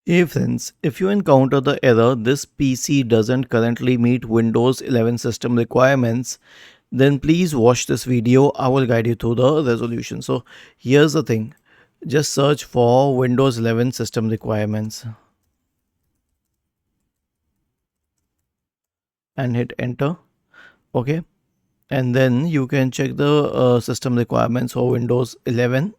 Hey friends, if you encounter the error this PC doesn't currently meet Windows 11 system requirements, then please watch this video. I will guide you through the resolution. So here's the thing. Just search for Windows 11 system requirements and hit enter. Okay. And then you can check the system requirements for Windows 11,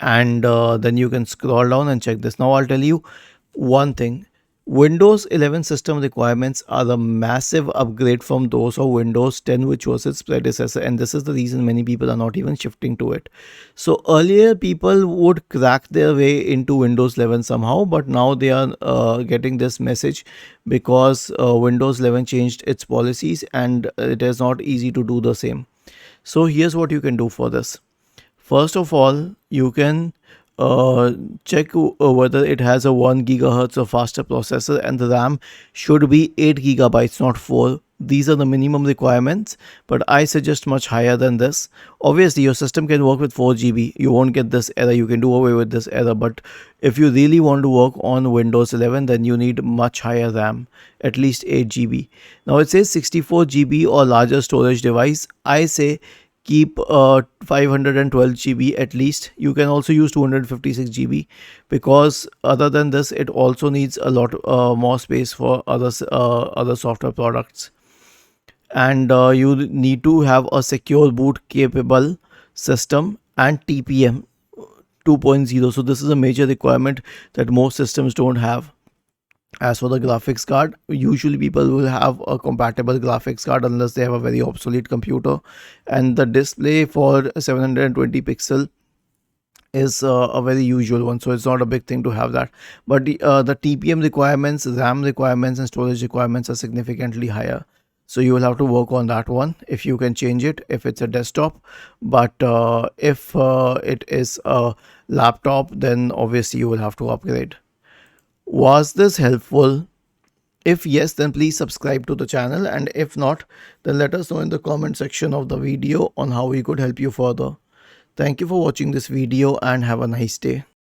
and then you can scroll down and check this. Now I'll tell you one thing. Windows 11 system requirements are a massive upgrade from those of Windows 10, which was its predecessor, and this is the reason many people are not even shifting to it. So earlier people would crack their way into Windows 11 somehow, but now they are getting this message because Windows 11 changed its policies and it is not easy to do the same. So here's what you can do for this. First of all, you can uh, check whether it has a 1 gigahertz or faster processor, and the RAM should be 8 gigabytes, not 4. These are the minimum requirements, but I suggest much higher than this. Obviously, your system can work with 4 GB. You won't get this error. You can do away with this error. But if you really want to work on Windows 11, then you need much higher RAM, at least 8 GB. Now it says 64 GB or larger storage device. I say keep 512 GB at least. You can also use 256 GB, because other than this it also needs a lot more space for other software products. And you need to have a secure boot capable system and TPM 2.0. So this is a major requirement that most systems don't have. As for the graphics card, usually people will have a compatible graphics card unless they have a very obsolete computer. And the display for 720 pixel is a very usual one, so it's not a big thing to have that. But the TPM requirements, RAM requirements, and storage requirements are significantly higher. So you will have to work on that one if you can change it if it's a desktop. But if it is a laptop, then obviously you will have to upgrade. Was this helpful? If yes, then please subscribe to the channel, and if not, then let us know in the comment section of the video on how we could help you further. Thank you for watching this video and have a nice day.